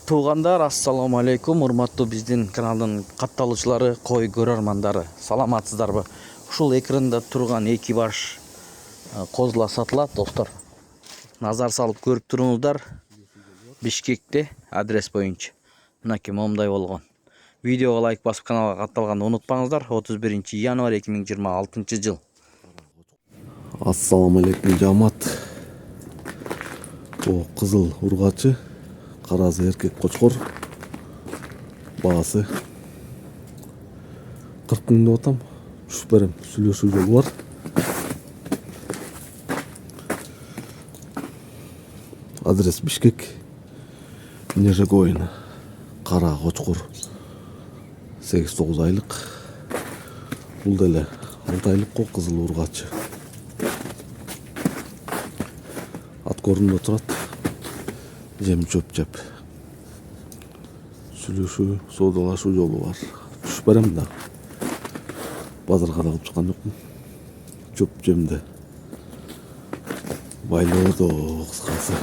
Туугандар, ассаламу алейкум. Урматтуу биздин каналдын катталуучулары, кой көрөрмандары. Саламатсыздарбы? Ушул экранда турган эки баш козула сатылат, достор. Назар салып көрүп туруңуздар. Бишкекте адрес боюнча. Мынакей момундай болгон. Видеого лайк басып каналга катталганды унутпаңыздар. 31 январь 2026 жыл. Ассаламу алейкум жамаат. О кызыл ургачы, каразы эркек кочкор. Баасы 40 миң деп атам. Түшүп берем, сүйлөшүү жолу бар. Адрес Бишкек, Нежегойна, кара кочкор. 8-9 айлык. Бул деле 6 айлык ко кызыл ургачы. Ат корунда турат. Жем чөп жеп. Сүйлөшүү, соодалашуу жолу бар. Түшүп берем да. Базарга да кылып чыккан жокмун. Чөп жемде. Байлоодо кыскасы.